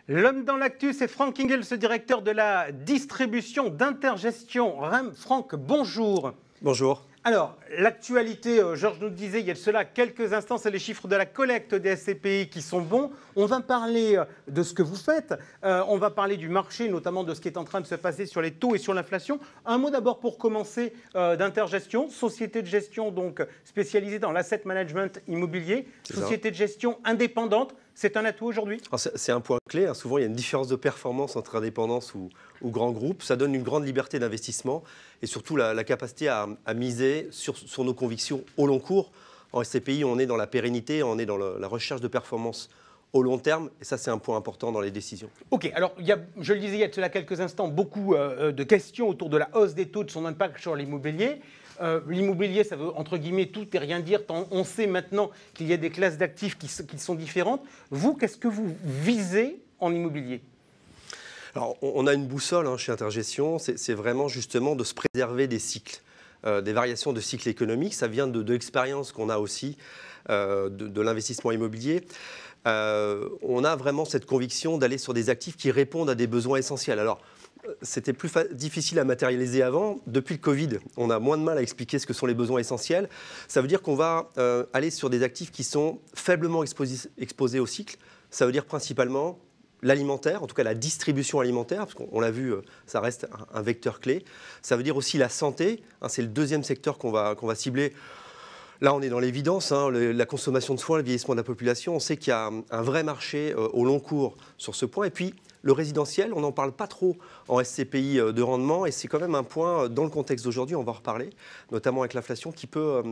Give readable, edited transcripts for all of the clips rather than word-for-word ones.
L'homme dans l'actu, c'est Franck Ingels, directeur de la distribution d'Intergestion REM. Franck, bonjour. Bonjour. Alors, l'actualité, Georges nous disait il y a de cela quelques instants, c'est les chiffres de la collecte des SCPI qui sont bons. On va parler de ce que vous faites, on va parler du marché, notamment de ce qui est en train de se passer sur les taux et sur l'inflation. Un mot d'abord pour commencer d'Intergestion, société de gestion donc spécialisée dans l'asset management immobilier, société de gestion indépendante. C'est un atout aujourd'hui? C'est un point clé. Souvent, il y a une différence de performance entre indépendance ou grands groupes. Ça donne une grande liberté d'investissement et surtout la capacité à miser sur nos convictions au long cours. En SCPI, on est dans la pérennité, on est dans la recherche de performance au long terme. Et ça, c'est un point important dans les décisions. Ok, alors il y a, je le disais il y a de cela quelques instants, beaucoup de questions autour de la hausse des taux, de son impact sur l'immobilier. L'immobilier, ça veut entre guillemets tout et rien dire, tant on sait maintenant qu'il y a des classes d'actifs qui sont différentes. Vous, qu'est-ce que vous visez en immobilier? Alors, on a une boussole chez Intergestion, c'est vraiment justement de se préserver des cycles, des variations de cycles économiques. Ça vient de l'expérience qu'on a aussi de l'investissement immobilier. On a vraiment cette conviction d'aller sur des actifs qui répondent à des besoins essentiels. Alors, c'était plus difficile à matérialiser avant. Depuis le Covid, on a moins de mal à expliquer ce que sont les besoins essentiels. Ça veut dire qu'on va aller sur des actifs qui sont faiblement exposés au cycle. Ça veut dire principalement l'alimentaire, en tout cas la distribution alimentaire, parce qu'on l'a vu, ça reste un vecteur clé. Ça veut dire aussi la santé. C'est le deuxième secteur qu'on va cibler. Là, on est dans l'évidence, la consommation de soins, le vieillissement de la population. On sait qu'il y a un vrai marché au long cours sur ce point. Et puis, le résidentiel, on n'en parle pas trop en SCPI de rendement. Et c'est quand même un point, dans le contexte d'aujourd'hui, on va en reparler, notamment avec l'inflation, qui peut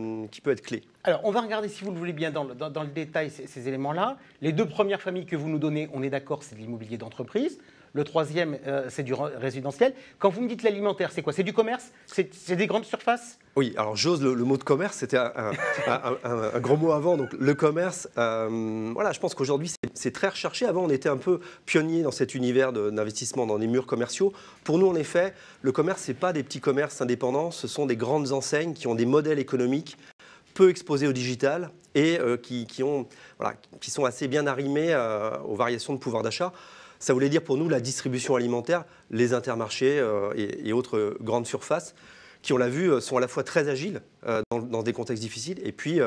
être clé. Alors, on va regarder, si vous le voulez bien, dans le détail, ces éléments-là. Les deux premières familles que vous nous donnez, on est d'accord, c'est de l'immobilier d'entreprise. Le troisième, c'est du résidentiel. Quand vous me dites l'alimentaire, c'est quoi? C'est du commerce? C'est des grandes surfaces? Oui, alors j'ose le mot de commerce, c'était un gros mot avant. Donc le commerce, voilà, je pense qu'aujourd'hui c'est très recherché. Avant, on était un peu pionnier dans cet univers d'investissement dans des murs commerciaux. Pour nous, en effet, le commerce, ce n'est pas des petits commerces indépendants, ce sont des grandes enseignes qui ont des modèles économiques peu exposés au digital et qui sont assez bien arrimés aux variations de pouvoir d'achat. Ça voulait dire pour nous la distribution alimentaire, les intermarchés et autres grandes surfaces qui, on l'a vu, sont à la fois très agiles dans des contextes difficiles et puis,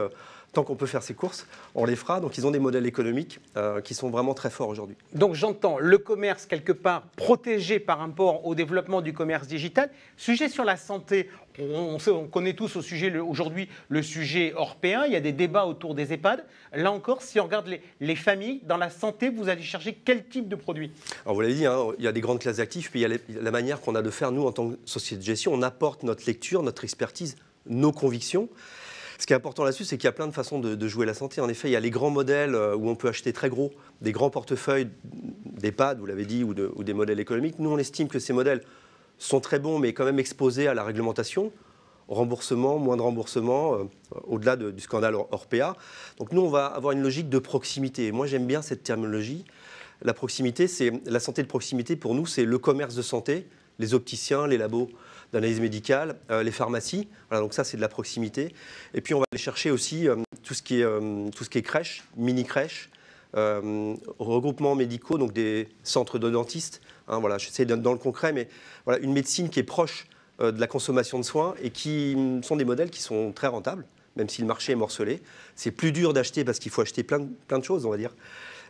tant qu'on peut faire ses courses, on les fera. Donc, ils ont des modèles économiques qui sont vraiment très forts aujourd'hui. Donc, j'entends le commerce, quelque part, protégé par rapport au développement du commerce digital. Sujet sur la santé, on connaît tous aujourd'hui le sujet européen. Il y a des débats autour des EHPAD. Là encore, si on regarde les familles, dans la santé, vous allez chercher quel type de produit? Alors, vous l'avez dit, il y a des grandes classes d'actifs, puis il y a la manière qu'on a de faire, nous, en tant que société de gestion. On apporte notre lecture, notre expertise, nos convictions. Ce qui est important là-dessus, c'est qu'il y a plein de façons de jouer la santé. En effet, il y a les grands modèles où on peut acheter très gros, des grands portefeuilles d'EHPAD, vous l'avez dit, ou des modèles économiques. Nous, on estime que ces modèles sont très bons, mais quand même exposés à la réglementation. Remboursement, moins de remboursement, au-delà du scandale Orpea. Donc nous, on va avoir une logique de proximité. Et moi, j'aime bien cette terminologie. La proximité, c'est la santé de proximité. Pour nous, c'est le commerce de santé, les opticiens, les labos d'analyse médicale, les pharmacies. Voilà, donc ça, c'est de la proximité. Et puis, on va aller chercher aussi tout ce qui est crèche, mini-crèche, regroupements médicaux, donc des centres de dentistes. Voilà, j'essaie d'être dans le concret, mais voilà, une médecine qui est proche de la consommation de soins et qui sont des modèles qui sont très rentables, même si le marché est morcelé. C'est plus dur d'acheter parce qu'il faut acheter plein de choses, on va dire.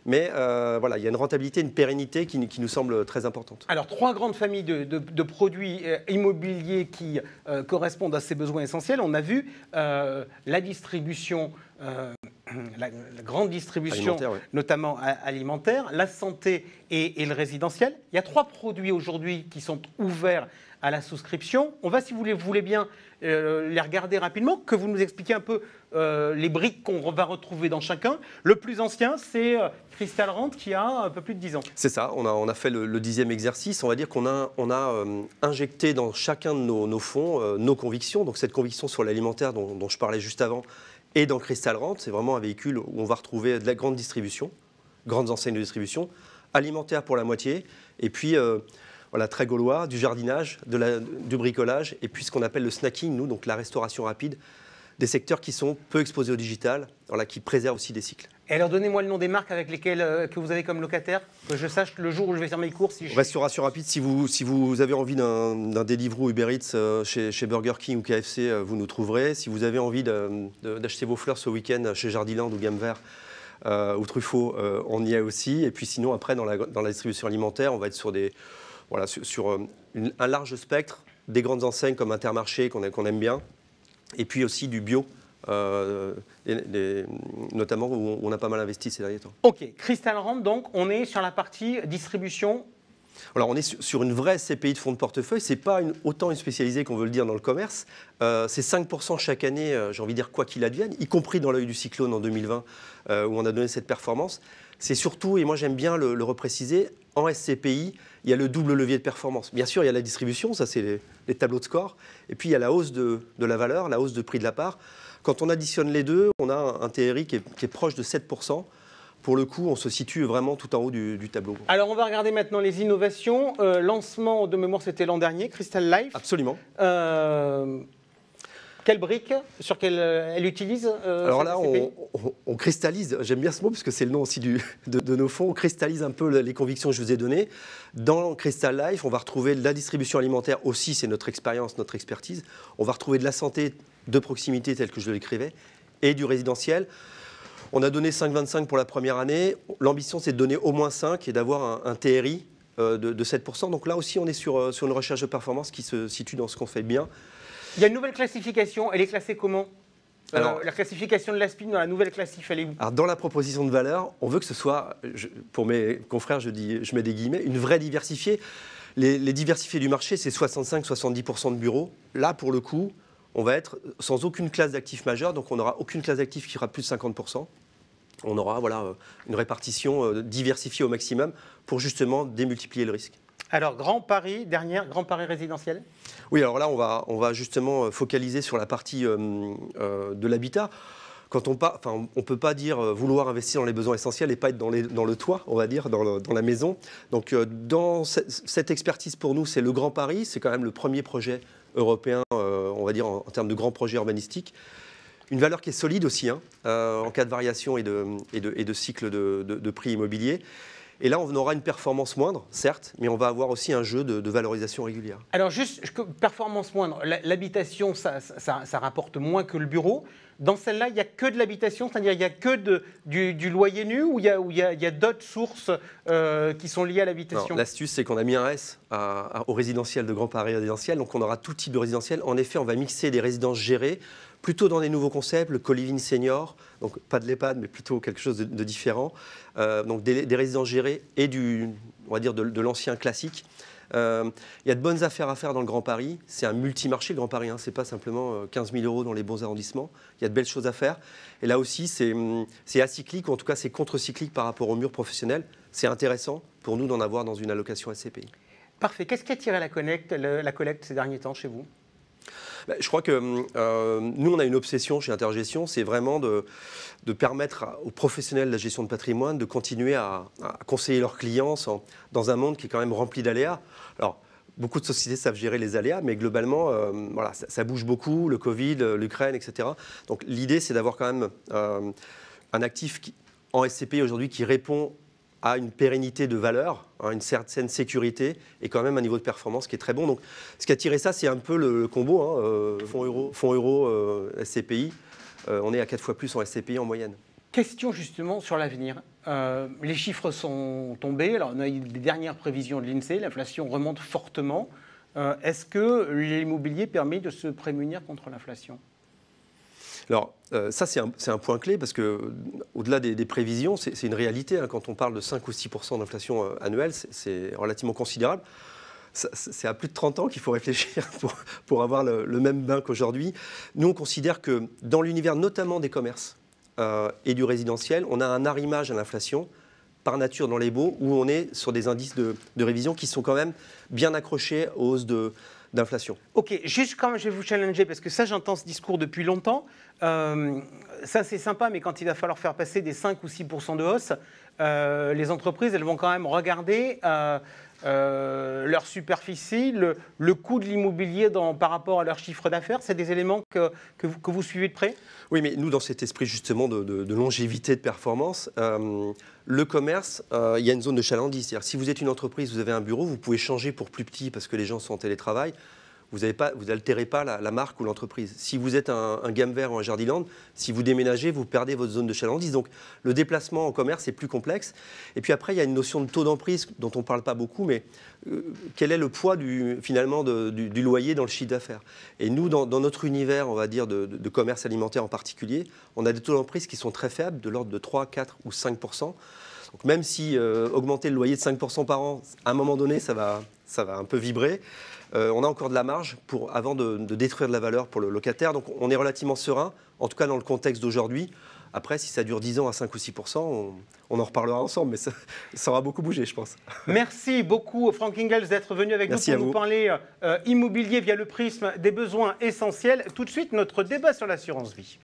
Mais voilà, il y a une rentabilité, une pérennité qui nous semble très importante. Alors, trois grandes familles de produits immobiliers qui correspondent à ces besoins essentiels. On a vu la distribution, la grande distribution, notamment alimentaire, la santé et le résidentiel. Il y a trois produits aujourd'hui qui sont ouverts à la souscription. On va, si vous voulez bien, les regarder rapidement, que vous nous expliquiez un peu les briques qu'on va retrouver dans chacun. Le plus ancien, c'est Crystal Rent, qui a un peu plus de 10 ans. C'est ça, on a fait le 10e exercice. On va dire qu'on a injecté dans chacun de nos fonds nos convictions. Donc cette conviction sur l'alimentaire dont je parlais juste avant, et dans Crystal Rent, c'est vraiment un véhicule où on va retrouver de la grande distribution, grandes enseignes de distribution, alimentaire pour la moitié, et puis voilà, très gaulois, du jardinage, du bricolage, et puis ce qu'on appelle le snacking, nous, donc la restauration rapide, des secteurs qui sont peu exposés au digital, voilà, qui préservent aussi des cycles. Et alors, donnez-moi le nom des marques avec lesquelles que vous avez comme locataire, que je sache le jour où je vais faire mes courses. Si Restauration rapide, si vous avez envie d'un Deliveroo Uber Eats chez Burger King ou KFC, vous nous trouverez. Si vous avez envie d'acheter vos fleurs ce week-end chez Jardiland ou Gamme Vert ou Truffaut, on y est aussi. Et puis sinon, après, dans la distribution alimentaire, on va être sur, un large spectre, des grandes enseignes comme Intermarché qu'on aime bien, et puis aussi du bio. Notamment où on a pas mal investi ces derniers temps. Ok, Crystal Ramp, donc on est sur la partie distribution. Alors on est sur une vraie SCPI de fonds de portefeuille, c'est pas autant une spécialisée qu'on veut le dire dans le commerce, c'est 5% chaque année, j'ai envie de dire quoi qu'il advienne, y compris dans l'œil du cyclone en 2020 où on a donné cette performance. C'est surtout, et moi j'aime bien le repréciser, en SCPI, il y a le double levier de performance. Bien sûr, il y a la distribution, ça c'est les tableaux de score, et puis il y a la hausse de la valeur, la hausse de prix de la part. Quand on additionne les deux, on a un TRI qui est proche de 7%. Pour le coup, on se situe vraiment tout en haut du tableau. Alors, on va regarder maintenant les innovations. Lancement de mémoire, c'était l'an dernier, Crystal Life. Absolument. Quelle brique sur quelle elle utilise Alors là, on cristallise, j'aime bien ce mot parce que c'est le nom aussi de nos fonds, on cristallise un peu les convictions que je vous ai données. Dans Crystal Life, on va retrouver de la distribution alimentaire aussi, c'est notre expérience, notre expertise. On va retrouver de la santé de proximité telle que je l'écrivais et du résidentiel. On a donné 5,25 pour la première année. L'ambition, c'est de donner au moins 5 et d'avoir un TRI de 7%. Donc là aussi, on est sur une recherche de performance qui se situe dans ce qu'on fait bien. Il y a une nouvelle classification. Elle est classée comment ? Alors, la classification de l'ASPIN dans la nouvelle classif, elle est où ? Alors dans la proposition de valeur, on veut que ce soit, pour mes confrères, je mets des guillemets, une vraie diversifiée. Les diversifiés du marché, c'est 65-70% de bureaux. Là, pour le coup, on va être sans aucune classe d'actifs majeure, donc on n'aura aucune classe d'actifs qui fera plus de 50%. On aura une répartition diversifiée au maximum pour justement démultiplier le risque. Alors, Grand Paris, Grand Paris résidentiel ? Oui, alors là, on va justement focaliser sur la partie de l'habitat. Quand on ne peut pas dire vouloir investir dans les besoins essentiels et pas être dans le toit, on va dire, dans la maison. Donc, dans cette expertise, pour nous, c'est le Grand Paris. C'est quand même le premier projet européen, on va dire, en termes de grands projets urbanistiques. Une valeur qui est solide aussi, en cas de variation et de cycle de prix immobilier. Et là, on aura une performance moindre, certes, mais on va avoir aussi un jeu de valorisation régulière. Alors juste, performance moindre, l'habitation, ça rapporte moins que le bureau. Dans celle-là, il n'y a que de l'habitation, c'est-à-dire il n'y a que du loyer nu ou il y a d'autres sources qui sont liées à l'habitation ? L'astuce, c'est qu'on a mis un S au résidentiel de Grand Paris résidentiel, donc on aura tout type de résidentiel. En effet, on va mixer des résidences gérées, plutôt dans des nouveaux concepts, le co-living senior, donc pas de l'EHPAD, mais plutôt quelque chose de différent. Donc des résidences gérées et on va dire de l'ancien classique. Il y a de bonnes affaires à faire dans le Grand Paris. C'est un multimarché, le Grand Paris. Ce n'est pas simplement 15 000 € dans les bons arrondissements. Il y a de belles choses à faire. Et là aussi, c'est acyclique, ou en tout cas, c'est contre-cyclique par rapport au mur professionnel. C'est intéressant pour nous d'en avoir dans une allocation SCPI. Parfait. Qu'est-ce qui a tiré la collecte ces derniers temps chez vous ? Je crois que nous, on a une obsession chez Intergestion, c'est vraiment de permettre aux professionnels de la gestion de patrimoine de continuer à conseiller leurs clients dans un monde qui est quand même rempli d'aléas. Alors, beaucoup de sociétés savent gérer les aléas, mais globalement, ça bouge beaucoup, le Covid, l'Ukraine, etc. Donc l'idée, c'est d'avoir quand même un actif en SCPI aujourd'hui qui répond à une pérennité de valeur, une certaine sécurité et quand même un niveau de performance qui est très bon. Donc, ce qui a tiré ça, c'est un peu le combo, fonds euro, SCPI. On est à 4 fois plus en SCPI en moyenne. Question justement sur l'avenir. Les chiffres sont tombés. Alors, on a eu des dernières prévisions de l'INSEE. L'inflation remonte fortement. Est-ce que l'immobilier permet de se prémunir contre l'inflation ? Alors, ça, c'est un point clé parce qu'au-delà des prévisions, c'est une réalité. Quand on parle de 5 ou 6% d'inflation annuelle, c'est relativement considérable. C'est à plus de 30 ans qu'il faut réfléchir pour avoir le même bain qu'aujourd'hui. Nous, on considère que dans l'univers notamment des commerces et du résidentiel, on a un arrimage à l'inflation par nature dans les baux où on est sur des indices de révision qui sont quand même bien accrochés aux hausses d'inflation. Ok, juste quand même, je vais vous challenger parce que ça, j'entends ce discours depuis longtemps. Ça, c'est sympa, mais quand il va falloir faire passer des 5 ou 6% de hausse, les entreprises, elles vont quand même regarder leur superficie, le coût de l'immobilier par rapport à leur chiffre d'affaires. C'est des éléments que vous suivez de près? Oui, mais nous, dans cet esprit justement de longévité, de performance, le commerce, il y a une zone de chalandise. C'est-à-dire, si vous êtes une entreprise, vous avez un bureau, vous pouvez changer pour plus petit parce que les gens sont en télétravail. Vous n'altérez pas la marque ou l'entreprise. Si vous êtes un Gamme Vert ou un Jardiland, si vous déménagez, vous perdez votre zone de chalandise. Donc le déplacement en commerce est plus complexe. Et puis après, il y a une notion de taux d'emprise dont on ne parle pas beaucoup, mais quel est le poids finalement du loyer dans le chiffre d'affaires? Et nous, dans notre univers, on va dire, de commerce alimentaire en particulier, on a des taux d'emprise qui sont très faibles, de l'ordre de 3, 4 ou 5%. Donc même si augmenter le loyer de 5% par an, à un moment donné, ça va un peu vibrer. On a encore de la marge avant de détruire de la valeur pour le locataire. Donc on est relativement serein, en tout cas dans le contexte d'aujourd'hui. Après, si ça dure 10 ans à 5 ou 6%, on en reparlera ensemble, mais ça aura beaucoup bougé, je pense. Merci beaucoup, Franck Ingels, d'être venu avec nous pour nous parler immobilier via le prisme des besoins essentiels. Tout de suite, notre débat sur l'assurance vie.